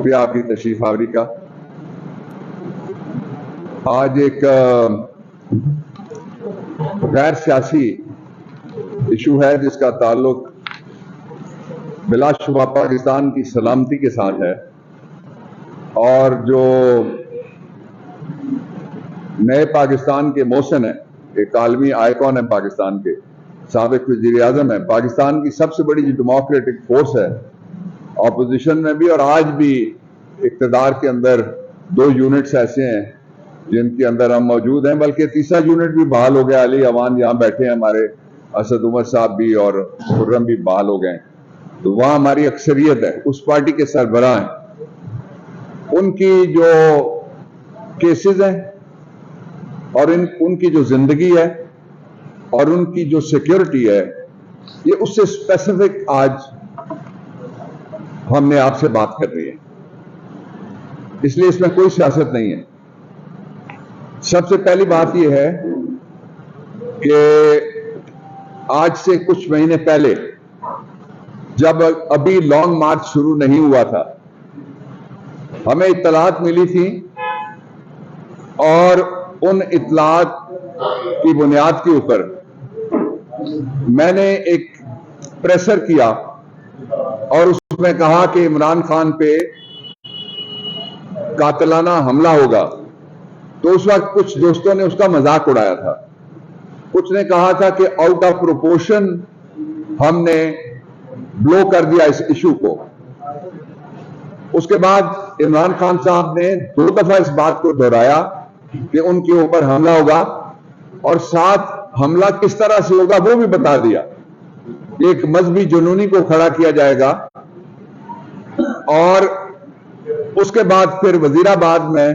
شکریہ آپ کی تشریف آوری کا. آج ایک غیر سیاسی ایشو ہے جس کا تعلق بلا شبہ پاکستان کی سلامتی کے ساتھ ہے، اور جو نئے پاکستان کے محسن ہیں، ایک عالمی آئیکن ہے پاکستان کے، سابق وزیر اعظم ہے، پاکستان کی سب سے بڑی جو ڈیموکریٹک فورس ہے اپوزیشن میں بھی، اور آج بھی اقتدار کے اندر 2 یونٹس ایسے ہیں جن کے اندر ہم موجود ہیں، بلکہ تیسرا یونٹ بھی بحال ہو گیا. علی اوان یہاں بیٹھے ہیں، ہمارے اسد عمر صاحب بھی اور خرم بھی بحال ہو گئے. تو وہاں ہماری اکثریت ہے، اس پارٹی کے سربراہ ہیں. ان کی جو کیسز ہیں اور ان کی جو زندگی ہے اور ان کی جو سیکیورٹی ہے، یہ اس سے اسپیسیفک آج ہم نے آپ سے بات کر رہی ہے. اس لیے اس میں کوئی سیاست نہیں ہے. سب سے پہلی بات یہ ہے کہ آج سے کچھ مہینے پہلے جب ابھی لانگ مارچ شروع نہیں ہوا تھا، ہمیں اطلاعات ملی تھی، اور ان اطلاعات کی بنیاد کے اوپر میں نے ایک پریسر کیا اور اس میں کہا کہ عمران خان پہ قاتلانہ حملہ ہوگا. تو اس وقت کچھ دوستوں نے اس کا مذاق اڑایا تھا. کچھ نے کہا تھا کہ آؤٹ آف پروپورشن ہم نے بلو کر دیا اس ایشو کو. اس کے بعد عمران خان صاحب نے 2 دفعہ اس بات کو دہرایا کہ ان کے اوپر حملہ ہوگا، اور ساتھ حملہ کس طرح سے ہوگا وہ بھی بتا دیا. ایک مذہبی جنونی کو کھڑا کیا جائے گا، اور اس کے بعد پھر وزیر آباد میں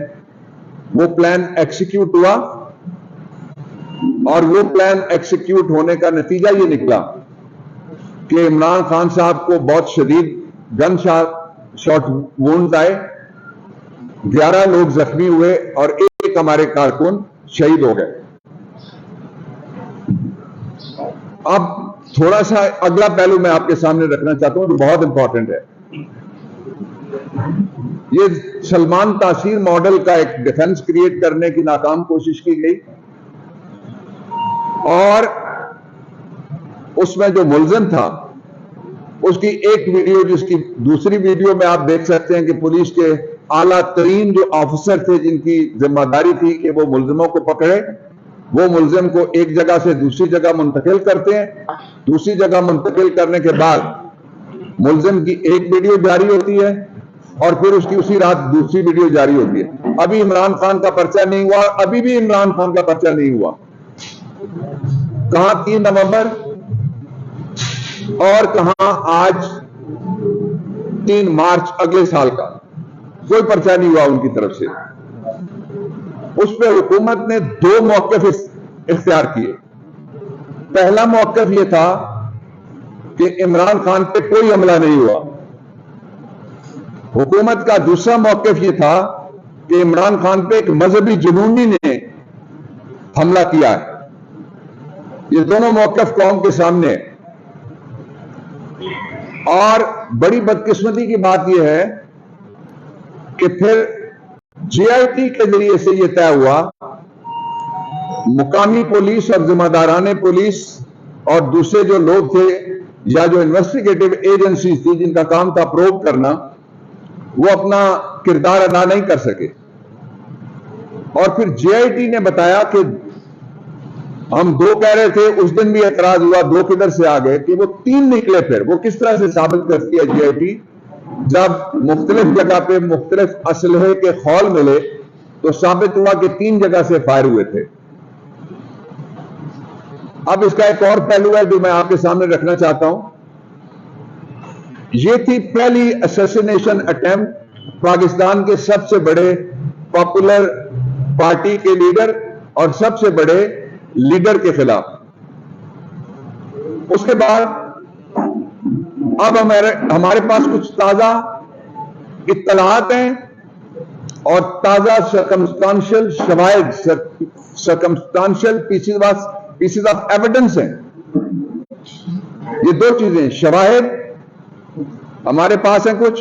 وہ پلان ایکسیکیوٹ ہوا، اور وہ پلان ایکسیکیوٹ ہونے کا نتیجہ یہ نکلا کہ عمران خان صاحب کو بہت شدید گن شاٹ وونڈ آئے، 11 لوگ زخمی ہوئے اور ایک ہمارے کارکن شہید ہو گئے. اب تھوڑا سا اگلا پہلو میں آپ کے سامنے رکھنا چاہتا ہوں جو بہت امپورٹنٹ ہے. یہ سلمان تاثیر ماڈل کا ایک ڈیفنس کریٹ کرنے کی ناکام کوشش کی گئی، اور اس میں جو ملزم تھا اس کی ایک ویڈیو، جس کی دوسری ویڈیو میں آپ دیکھ سکتے ہیں کہ پولیس کے اعلیٰ ترین جو آفیسر تھے جن کی ذمہ داری تھی کہ وہ ملزموں کو پکڑے، وہ ملزم کو ایک جگہ سے دوسری جگہ منتقل کرتے ہیں. دوسری جگہ منتقل کرنے کے بعد ملزم کی ایک ویڈیو جاری ہوتی ہے، اور پھر اس کی اسی رات دوسری ویڈیو جاری ہوتی ہے. ابھی عمران خان کا پرچہ نہیں ہوا، ابھی بھی عمران خان کا پرچہ نہیں ہوا. کہاں 3 نومبر اور کہاں آج 3 مارچ اگلے سال کا، کوئی پرچہ نہیں ہوا ان کی طرف سے. اس پہ حکومت نے 2 موقف اختیار کیے. پہلا موقف یہ تھا کہ عمران خان پہ کوئی حملہ نہیں ہوا. حکومت کا دوسرا موقف یہ تھا کہ عمران خان پہ ایک مذہبی جنونی نے حملہ کیا ہے. یہ دونوں موقف قوم کے سامنے ہے. اور بڑی بدقسمتی کی بات یہ ہے کہ پھر جے آئی ٹی کے ذریعے سے یہ طے ہوا، مقامی پولیس اور ذمہ داران پولیس اور دوسرے جو لوگ تھے یا جو انویسٹیگیٹو ایجنسیز تھی جن کا کام تھا پروب کرنا، وہ اپنا کردار ادا نہیں کر سکے. اور پھر جے آئی ٹی نے بتایا کہ ہم 2 کہہ رہے تھے، اس دن بھی اعتراض ہوا 2 کدھر سے آ گئے کہ وہ 3 نکلے. پھر وہ کس طرح سے ثابت کرتی ہے جے آئی ٹی؟ جب مختلف جگہ پہ مختلف اسلحے کے خول ملے تو ثابت ہوا کہ 3 جگہ سے فائر ہوئے تھے. اب اس کا ایک اور پہلو ہے جو میں آپ کے سامنے رکھنا چاہتا ہوں. یہ تھی پہلی اسیسینیشن اٹیمپٹ پاکستان کے سب سے بڑے پاپولر پارٹی کے لیڈر اور سب سے بڑے لیڈر کے خلاف. اس کے بعد اب ہمارے پاس کچھ تازہ اطلاعات ہیں اور تازہ سرکمسٹانشل شواہد، سرکمسٹانشل پیسز آف ایویڈنس ہیں. یہ 2 چیزیں، شواہد ہمارے پاس ہیں کچھ،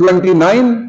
29,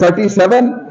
37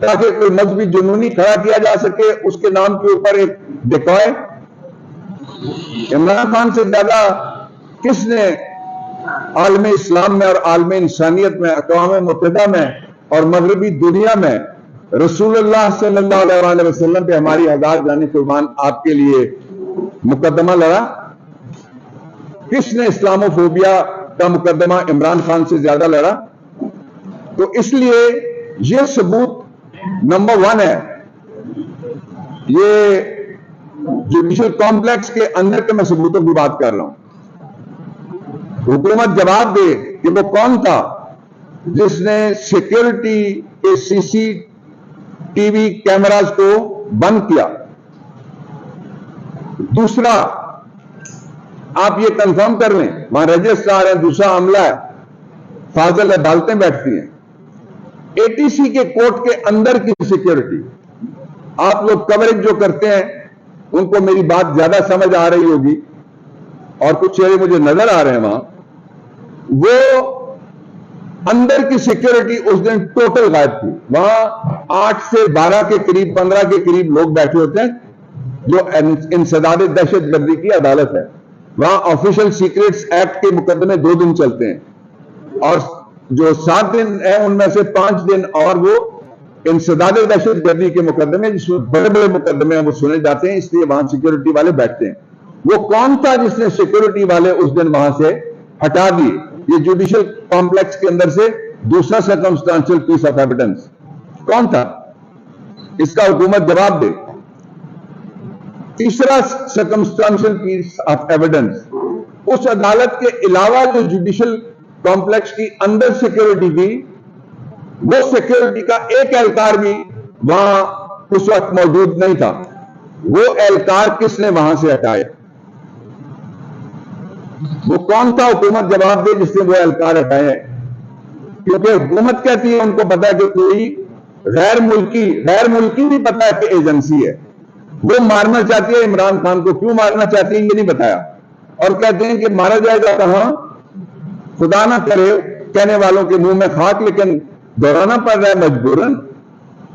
تاکہ کوئی مذہبی جنونی کھڑا کیا جا سکے، اس کے نام کے اوپر ایک ڈیکوائے؟ عمران خان سے زیادہ کس نے عالم اسلام میں اور عالم انسانیت میں، اقوام متحدہ میں اور مغربی دنیا میں رسول اللہ صلی اللہ علیہ وسلم پہ ہماری ہزار جانیں قربان آپ کے لیے مقدمہ لڑا؟ کس نے اسلاموفوبیا کا مقدمہ عمران خان سے زیادہ لڑا؟ تو اس لیے یہ ثبوت نمبر 1 ہے۔ یہ جوڈیشل کمپلیکس کے اندر کے میں ثبوتوں کی بات کر رہا ہوں۔ حکومت جواب دے کہ وہ کون تھا جس نے سیکیورٹی کے CCTV کیمراز کو بند کیا۔ دوسرا، آپ یہ کنفرم کر لیں، وہاں رجسٹرار ہیں، دوسرا عملہ ہے، فاضل عدالتیں بیٹھتی ہیں، ATC کے کورٹ کے اندر کی سیکیورٹی، آپ لوگ کوریج جو کرتے ہیں ان کو میری بات زیادہ سمجھ آ رہی ہوگی، اور کچھ چہرے مجھے نظر آ رہے ہیں وہاں، وہ اندر کی سیکیورٹی اس دن ٹوٹل غائب تھی۔ وہاں 8 سے 12 کے قریب، 15 کے قریب لوگ بیٹھے ہوتے ہیں، جو انسداد دہشت گردی کی عدالت ہے۔ وہاں آفیشل سیکریٹس ایکٹ کے مقدمے 2 دن چلتے ہیں، اور جو 7 دن ہیں ان میں سے 5 دن اور وہ انسداد دہشت گردی کے مقدمے، جس میں بڑے بڑے مقدمے ہیں، وہ سنے جاتے ہیں، اس لیے وہاں سیکیورٹی والے بیٹھتے ہیں۔ وہ کون تھا جس نے سیکیورٹی والے اس دن وہاں سے ہٹا دیے؟ یہ جوڈیشل کمپلیکس کے اندر سے دوسرا سرکمسٹانشل پیس آف ایویڈنس کون تھا؟ اس کا حکومت جواب دے۔ تیسرا سرکمسٹانشل پیس آف ایویڈنس، اس عدالت کے علاوہ جو جوڈیشل کمپلیکس کی اندر سیکیورٹی تھی، وہ سیکیورٹی کا ایک اہلکار بھی وہاں اس وقت موجود نہیں تھا۔ وہ اہلکار کس نے وہاں سے ہٹائے؟ وہ کون تھا؟ حکومت جواب دے جس نے وہ اہلکار ہٹائے ہیں، کیونکہ حکومت کہتی ہے ان کو پتا ہے کہ کوئی غیر ملکی بھی پتا ہے کہ ایجنسی ہے، وہ مارنا چاہتی ہے عمران خان کو۔ کیوں مارنا چاہتی ہے یہ نہیں بتایا، اور کہتے ہیں کہ مارا جائے گا کہاں؟ خدا نہ کرے کہنے والوں کے منہ میں خاک، لیکن دہرانا پڑ رہا ہے مجبوراً۔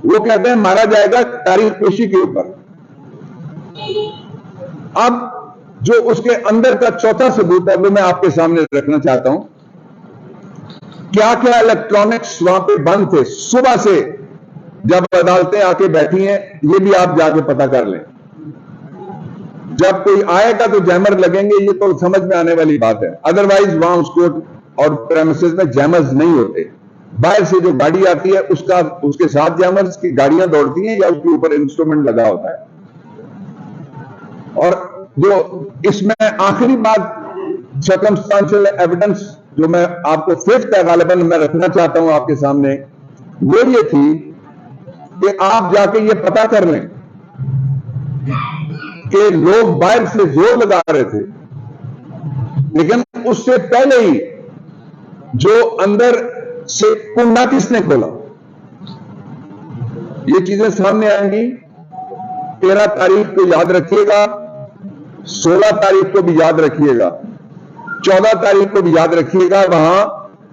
وہ کہتے ہیں مارا جائے گا تاریخ پیشی کے اوپر۔ اب جو اس کے اندر کا چوتھا ثبوت ہے وہ میں آپ کے سامنے رکھنا چاہتا ہوں۔ کیا کیا الیکٹرانکس وہاں پہ بند تھے صبح سے جب عدالتیں آ کے بیٹھی ہیں، یہ بھی آپ جا کے پتا کر لیں۔ جب کوئی آئے گا تو جیمر لگیں گے، یہ تو سمجھ میں آنے والی بات ہے، ادروائز وہاں اس کورٹ اور پریمیسز میں جیمرز نہیں ہوتے۔ باہر سے جو گاڑی آتی ہے اس کے ساتھ جیمرز کی گاڑیاں دوڑتی ہیں یا اس کے اوپر انسٹرومنٹ لگا ہوتا ہے۔ اور جو اس میں آخری بات سرکمسٹانشل ایویڈنس جو میں آپ کو ففتھ ہے غالباً میں رکھنا چاہتا ہوں آپ کے سامنے، وہ یہ تھی کہ آپ جا کے یہ پتا کر لیں کہ لوگ باہر سے زور لگا رہے تھے، لیکن اس سے پہلے ہی جو اندر سے کنڈا کس نے کھولا، یہ چیزیں سامنے آئیں گی۔ 13 تاریخ کو یاد رکھیے گا، 16 تاریخ کو بھی یاد رکھیے گا، 14 تاریخ کو بھی یاد رکھیے گا۔ وہاں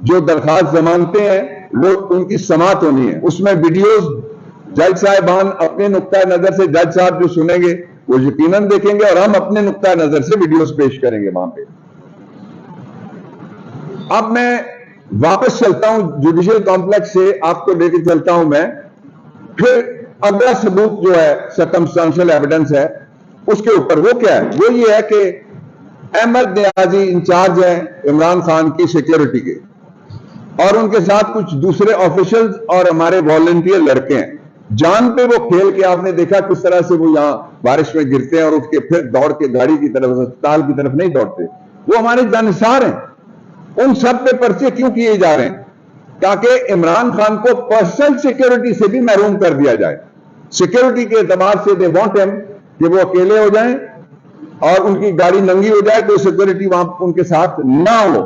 جو درخواست ضمانتیں ہیں وہ ان کی سماعت ہونی ہے، اس میں ویڈیوز جج صاحبان اپنے نقطہ نظر سے، جج صاحب جو سنیں گے وہ یقیناً دیکھیں گے، اور ہم اپنے نقطہ نظر سے ویڈیوز پیش کریں گے وہاں پہ۔ اب میں واپس چلتا ہوں جوڈیشل کمپلیکس سے، آپ کو لے کے چلتا ہوں میں۔ پھر اگلا ثبوت جو ہے سرکمسٹانشل ایویڈنس ہے، اس کے اوپر وہ کیا ہے؟ وہ یہ ہے کہ احمد نیازی انچارج ہیں عمران خان کی سیکیورٹی کے، اور ان کے ساتھ کچھ دوسرے آفیشلز اور ہمارے والنٹیئر لڑکے ہیں۔ جان پہ وہ کھیل کے آپ نے دیکھا کس طرح سے وہ یہاں بارش میں گرتے ہیں اور اٹھ کے پھر دوڑ کے گاڑی کی طرف، اسپتال کی طرف نہیں دوڑتے، وہ ہمارے جانثار ہیں۔ ان سب پہ پرچے کیوں کیے جا رہے ہیں؟ تاکہ عمران خان کو پرسنل سیکیورٹی سے بھی محروم کر دیا جائے۔ سیکیورٹی کے اعتبار سے دے وانٹ ہم کہ وہ اکیلے ہو جائیں اور ان کی گاڑی ننگی ہو جائے، کوئی سیکیورٹی وہاں ان کے ساتھ نہ ہو۔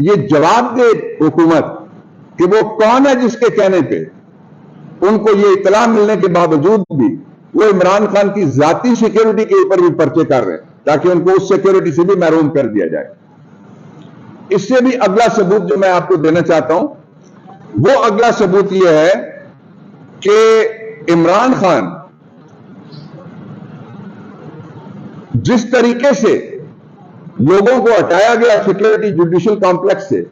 یہ جواب دے حکومت کہ وہ کون ہے جس کے کہنے پہ ان کو یہ اطلاع ملنے کے باوجود بھی وہ عمران خان کی ذاتی سیکیورٹی کے اوپر بھی پرچے کر رہے ہیں، تاکہ ان کو اس سیکیورٹی سے بھی محروم کر دیا جائے۔ اس سے بھی اگلا ثبوت جو میں آپ کو دینا چاہتا ہوں، وہ اگلا ثبوت یہ ہے کہ عمران خان جس طریقے سے لوگوں کو ہٹایا گیا سیکورٹی جوڈیشل کمپلیکس سے،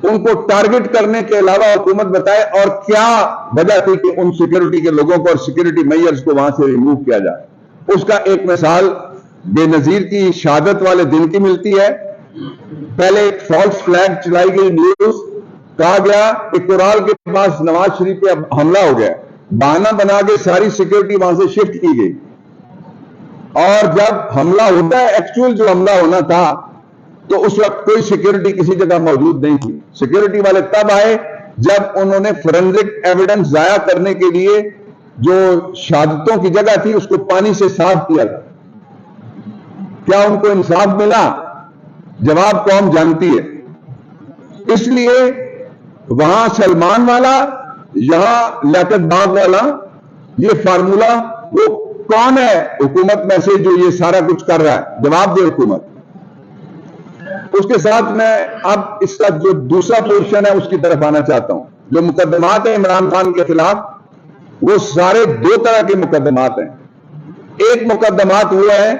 ان کو ٹارگٹ کرنے کے علاوہ حکومت بتائے اور کیا وجہ تھی کہ ان سیکورٹی کے لوگوں کو اور سیکورٹی میئرز کو وہاں سے ریموو کیا جائے۔ اس کا ایک مثال بے نظیر کی شہادت والے دن کی ملتی ہے۔ پہلے ایک فالس فلیگ چلائی گئی نیوز، کہا گیا کہ کورال کے پاس نواز شریف پہ حملہ ہو گیا، بہانہ بنا کے ساری سیکورٹی وہاں سے شفٹ کی گئی، اور جب حملہ ہوتا ہے ایکچوئل جو حملہ ہونا تھا تو اس وقت کوئی سیکورٹی کسی جگہ موجود نہیں تھی۔ سیکورٹی والے تب آئے جب انہوں نے فورینزک ایویڈنس ضائع کرنے کے لیے جو شہادتوں کی جگہ تھی اس کو پانی سے صاف کیا تھا۔ کیا ان کو انصاف ملا؟ جواب قوم جانتی ہے۔ اس لیے وہاں سلمان والا، یہاں لیاقت باغ والا، یہ فارمولا وہ کون ہے حکومت میں سے جو یہ سارا کچھ کر رہا ہے؟ جواب دے حکومت۔ اس کے ساتھ میں اب اس کا جو دوسرا پورشن ہے اس کی طرف آنا چاہتا ہوں۔ جو مقدمات ہیں عمران خان کے خلاف، وہ سارے دو طرح کے مقدمات ہیں۔ ایک مقدمات وہ ہے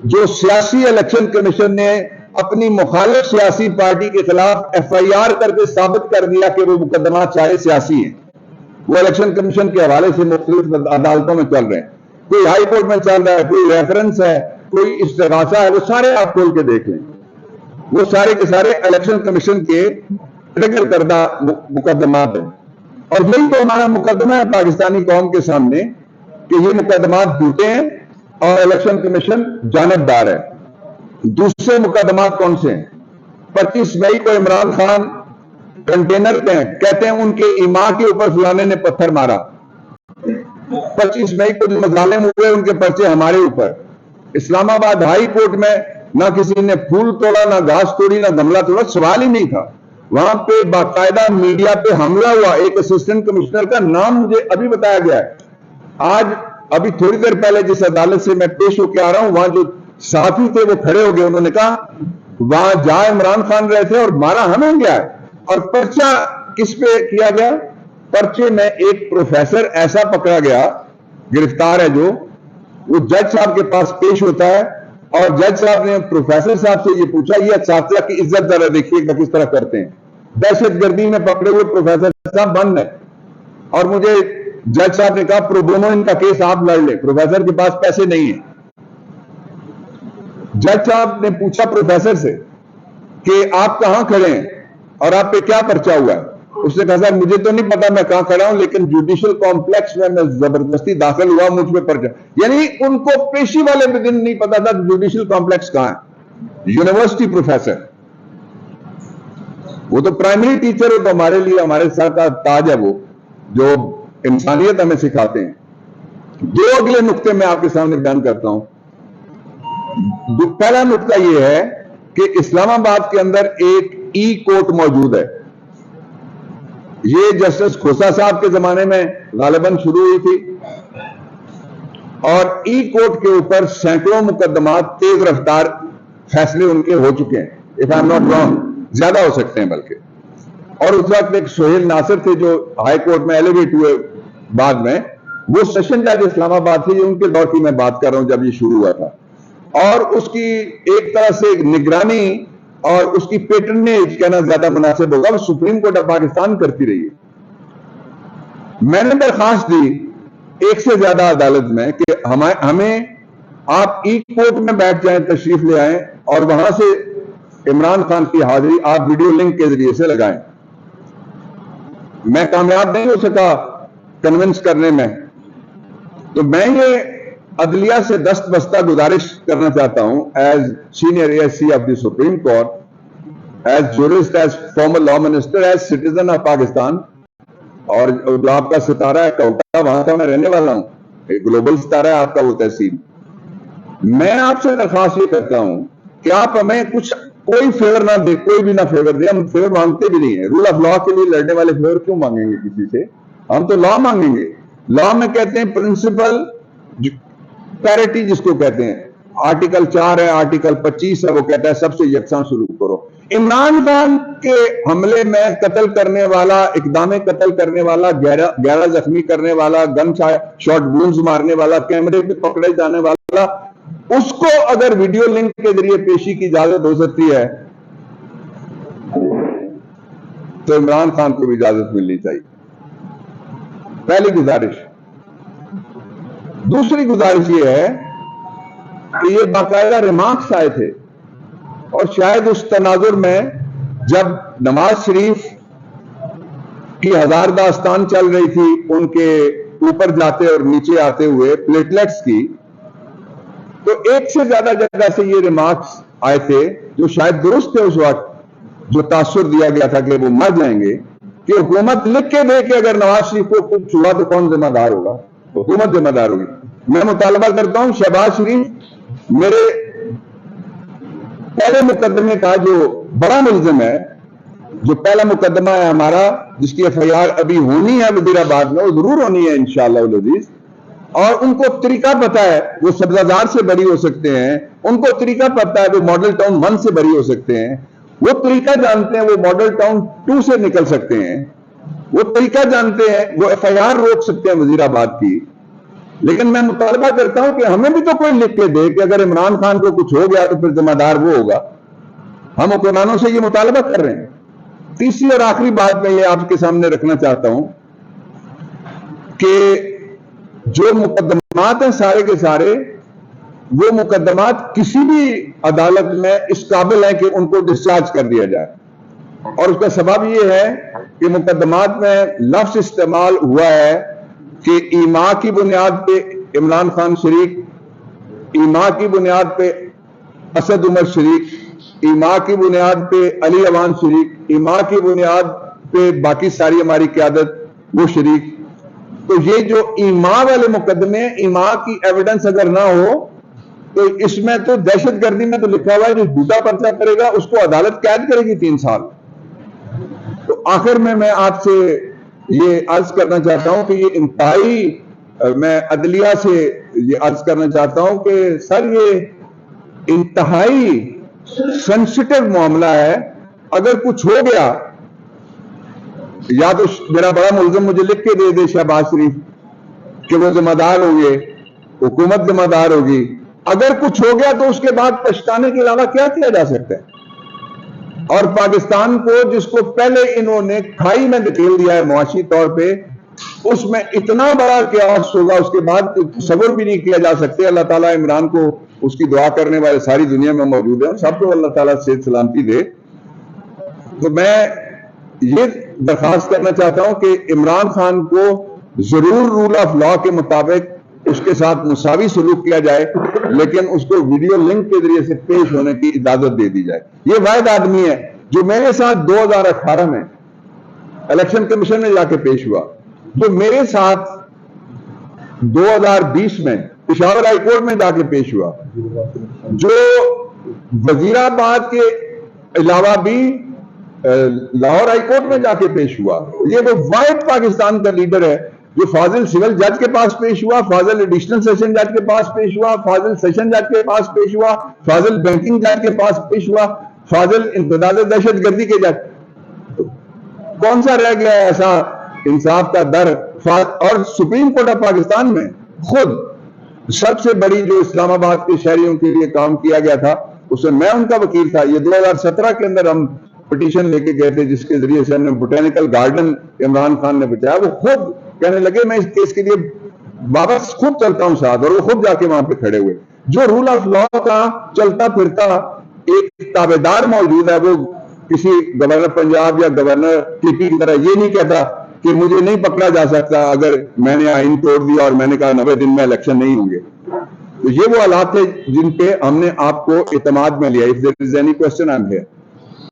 جو سیاسی الیکشن کمیشن نے اپنی مخالف سیاسی پارٹی کے خلاف ایف آئی آر کر کے ثابت کر دیا کہ وہ مقدمات سارے سیاسی ہیں۔ وہ الیکشن کمیشن کے حوالے سے مختلف عدالتوں میں چل رہے ہیں، کوئی ہائی کورٹ میں چل رہا ہے، کوئی ریفرنس ہے، کوئی استغاثہ ہے، وہ سارے آپ کھول کے دیکھ لیں، وہ سارے کے سارے الیکشن کمیشن کے ٹریگر کردہ مقدمات ہیں۔ اور یہی تو ہمارا مقدمہ ہے پاکستانی قوم کے سامنے کہ یہ مقدمات جھوٹے ہیں اور الیکشن کمیشن جانبدار ہے۔ دوسرے مقدمات کون سے ہیں؟ 25 مئی کو عمران خان کنٹینر پہ ہیں، کہتے ہیں ان کے ایما کے اوپر فلانے نے پتھر مارا۔ 25 مئی کو جو مظالم ہوئے ان کے پرچے ہمارے اوپر۔ اسلام آباد ہائی کورٹ میں نہ کسی نے پھول توڑا، نہ گھاس توڑی، نہ گملہ توڑا، سوال ہی نہیں تھا۔ وہاں پہ باقاعدہ میڈیا پہ حملہ ہوا، ایک اسسٹنٹ کمشنر کا نام مجھے ابھی بتایا گیا ہے۔ آج ابھی تھوڑی دیر پہلے جس عدالت سے میں پیش ہو کے آ رہا ہوں، وہاں جو صحافی تھے وہ کھڑے ہو گئے، انہوں نے کہا وہاں جہاں عمران خان رہے تھے اور مارا ہمیں گیا ہے۔ اور پرچہ کس پہ کیا گیا؟ پرچے میں ایک پروفیسر ایسا پکڑا گیا، گرفتار ہے، جو وہ جج صاحب کے پاس پیش ہوتا ہے اور جج صاحب نے پروفیسر صاحب سے یہ پوچھا یہ اساتذہ کی عزت ذرا دیکھیے گا کس طرح کرتے ہیں۔ دہشت گردی میں پکڑے ہوئے پروفیسر صاحب بند ہے، اور مجھے جج صاحب نے کہا پرو بونو ان کا کیس آپ لڑ لیں، پروفیسر کے پاس پیسے نہیں ہیں۔ جج صاحب نے پوچھا پروفیسر سے کہ آپ کہاں کھڑے ہیں اور آپ پہ کیا پرچہ ہوا ہے؟ اس نے کہا صاحب مجھے تو نہیں پتا میں کہاں کھڑا ہوں، لیکن جوڈیشل کمپلیکس میں زبردستی داخل ہوا، مجھ پہ پرچہ۔ یعنی ان کو پیشی والے دن نہیں پتا تھا جوڈیشل کمپلیکس کہاں ہے۔ یونیورسٹی پروفیسر، وہ تو پرائمری ٹیچر ہے، تو ہمارے لیے ہمارے سر کا تاج ہے، وہ جو انسانیت ہمیں سکھاتے ہیں۔ دو اگلے نقطے میں آپ کے سامنے بیان کرتا ہوں۔ پہلا نقطہ یہ ہے کہ اسلام آباد کے اندر ایک ای کورٹ موجود ہے۔ یہ جسٹس کھوسا صاحب کے زمانے میں غالباً شروع ہوئی تھی، اور ای کورٹ کے اوپر سینکڑوں مقدمات تیز رفتار فیصلے ان کے ہو چکے ہیں، if I'm not wrong، زیادہ ہو سکتے ہیں بلکہ۔ اور اس وقت ایک سہیل ناصر تھے جو ہائی کورٹ میں ایلیویٹ ہوئے بعد میں، وہ سیشن جج اسلام آباد تھے، ان کے دور کی میں بات کر رہا ہوں جب یہ شروع ہوا تھا۔ اور اس کی ایک طرح سے نگرانی اور اس کی پیٹرنیج کہنا زیادہ مناسب ہوگا، وہ سپریم کورٹ آف پاکستان کرتی رہی ہے۔ میں نے درخواست دی ایک سے زیادہ عدالت میں کہ ہمیں آپ ای کورٹ میں بیٹھ جائیں، تشریف لے آئیں، اور وہاں سے عمران خان کی حاضری آپ ویڈیو لنک کے ذریعے سے لگائیں۔ میں کامیاب نہیں ہو سکا کنونس کرنے میں، تو میں یہ عدلیہ سے دست بستہ گزارش کرنا چاہتا ہوں، as senior A S C of the Supreme Court, as jurist, as former law minister, as citizen of Pakistan, اور جو آپ کا ستارہ ہے کوٹا، وہاں کا میں رہنے والا ہوں، گلوبل ستارہ ہے آپ کا وہ تحصیل۔ میں آپ سے درخواست یہ کرتا ہوں کہ آپ ہمیں کچھ کوئی فیور نہ دے، کوئی بھی نہ فیور دے، ہم فیور مانگتے بھی نہیں ہیں۔ رول آف لا کے لیے لڑنے والے فیور کیوں مانگیں گے کسی سے؟ ہم تو لا مانگیں گے۔ لا میں کہتے ہیں پرنسپل پیرٹی، جس کو کہتے ہیں آرٹیکل 4 ہے, آرٹیکل 25 ہے, وہ کہتا ہے سب سے یکساں سلوک کرو. عمران خان کے حملے میں قتل کرنے والا, اقدام قتل کرنے والا, 11 زخمی کرنے والا, گن شاٹ وونز مارنے والا, کیمرے پہ پکڑے جانے والا, اس کو اگر ویڈیو لنک کے ذریعے پیشی کی اجازت ہو سکتی ہے تو عمران خان کو بھی اجازت ملنی چاہیے. پہلی گزارش. دوسری گزارش یہ ہے کہ یہ باقاعدہ ریمارکس آئے تھے, اور شاید اس تناظر میں جب نواز شریف کی ہزار داستان چل رہی تھی ان کے اوپر جاتے اور نیچے آتے ہوئے پلیٹلیٹس کی, تو ایک سے زیادہ جگہ سے یہ ریمارکس آئے تھے جو شاید درست تھے. اس وقت جو تاثر دیا گیا تھا کہ وہ مر جائیں گے, کہ حکومت لکھ کے دے کہ اگر نواز شریف کو کچھ ہوا تو کون ذمہ دار ہوگا؟ حکومت ذمہ دار ہوگی. میں مطالبہ کرتا ہوں شہباز شریف میرے پہلے مقدمے کا جو بڑا ملزم ہے, جو پہلا مقدمہ ہے ہمارا جس کی FIR ابھی ہونی ہے وزیر آباد میں, وہ ضرور ہونی ہے انشاءاللہ العزیز, اور ان کو طریقہ پتا ہے, وہ سبزادار سے بری ہو سکتے ہیں, ان کو طریقہ پتا ہے, وہ ماڈل ٹاؤن 1 سے بری ہو سکتے ہیں, وہ طریقہ جانتے ہیں, وہ ماڈل ٹاؤن 2 سے نکل سکتے ہیں, وہ طریقہ جانتے ہیں, وہ FIR روک سکتے ہیں وزیر آباد کی. لیکن میں مطالبہ کرتا ہوں کہ ہمیں بھی تو کوئی لکھ کے دے کہ اگر عمران خان کو کچھ ہو گیا تو پھر ذمہ دار وہ ہوگا. ہم حکمرانوں سے یہ مطالبہ کر رہے ہیں. تیسری اور آخری بات میں یہ آپ کے سامنے رکھنا چاہتا ہوں کہ جو مقدمات ہیں سارے کے سارے, وہ مقدمات کسی بھی عدالت میں اس قابل ہیں کہ ان کو ڈسچارج کر دیا جائے. اور اس کا سبب یہ ہے کہ مقدمات میں لفظ استعمال ہوا ہے کہ ایما کی بنیاد پہ عمران خان شریک, ایما کی بنیاد پہ اسد عمر شریک, ایما کی بنیاد پہ علی اوان شریک, ایما کی بنیاد پہ باقی ساری ہماری قیادت وہ شریک. تو یہ جو ایما والے مقدمے, ایما کی ایویڈنس اگر نہ ہو تو اس میں تو دہشت گردی میں تو لکھا ہوا ہے جو جھوٹا پرچہ کرے گا اس کو عدالت قید کرے گی 3 سال. تو آخر میں آپ سے یہ عرض کرنا چاہتا ہوں کہ یہ انتہائی, میں عدلیہ سے یہ عرض کرنا چاہتا ہوں کہ سر یہ انتہائی سینسٹیو معاملہ ہے. اگر کچھ ہو گیا یا تو میرا بڑا ملزم مجھے لکھ کے دے دے شہباز شریف کہ وہ ذمہ دار ہوں گے, حکومت ذمہ دار ہوگی. اگر کچھ ہو گیا تو اس کے بعد پچھتانے کے علاوہ کیا کیا جا سکتا ہے؟ اور پاکستان کو جس کو پہلے انہوں نے کھائی میں دھکیل دیا ہے معاشی طور پہ, اس میں اتنا بڑا قیاس ہوگا اس کے بعد تصور بھی نہیں کیا جا سکتے. اللہ تعالیٰ عمران کو, اس کی دعا کرنے والے ساری دنیا میں موجود ہیں, سب کو اللہ تعالیٰ صحت سلامتی دے. تو میں یہ درخواست کرنا چاہتا ہوں کہ عمران خان کو ضرور رول آف لا کے مطابق اس کے ساتھ مساوی سلوک کیا جائے, لیکن اس کو ویڈیو لنک کے ذریعے سے پیش ہونے کی اجازت دے دی جائے. یہ واحد آدمی ہے جو میرے ساتھ 2018 میں الیکشن کمیشن میں جا کے پیش ہوا, جو میرے ساتھ 2020 میں پشاور ہائی کورٹ میں جا کے پیش ہوا, جو وزیر آباد کے علاوہ بھی لاہور ہائی کورٹ میں جا کے پیش ہوا. یہ وہ واحد پاکستان کا لیڈر ہے جو فاضل سول جج کے پاس پیش ہوا, فاضل ایڈیشنل سیشن جج کے پاس پیش ہوا, فاضل سیشن جج کے پاس پیش ہوا, فاضل بینکنگ جج کے پاس پیش ہوا, فاضل انتداد دہشت گردی کے جج. کون سا رہ گیا ہے ایسا انصاف کا در؟ اور سپریم کورٹ آف پاکستان میں خود سب سے بڑی جو اسلام آباد کے شہریوں کے لیے کام کیا گیا تھا, اس میں ان کا وکیل تھا. یہ 2017 کے اندر ہم پٹیشن لے کے گئے تھے جس کے ذریعے سے ہم نے بوٹینیکل گارڈن عمران خان نے بچایا. وہ خود کہنے لگے میں اس کیس کے لیے واپس خود چلتا ہوں ساتھ, اور وہ خود جا کے وہاں پہ کھڑے ہوئے. جو رول آف لا کا چلتا پھرتا ایک تابعدار موجود ہے, وہ کسی گورنر پنجاب یا گورنر کے پی کی طرح یہ نہیں کہتا کہ مجھے نہیں پکڑا جا سکتا اگر میں نے آئین توڑ دیا اور میں نے کہا 90 دن میں الیکشن نہیں ہوں گے. تو یہ وہ حالات تھے جن پہ ہم نے آپ کو اعتماد میں لیا. If there is any question, I'm here.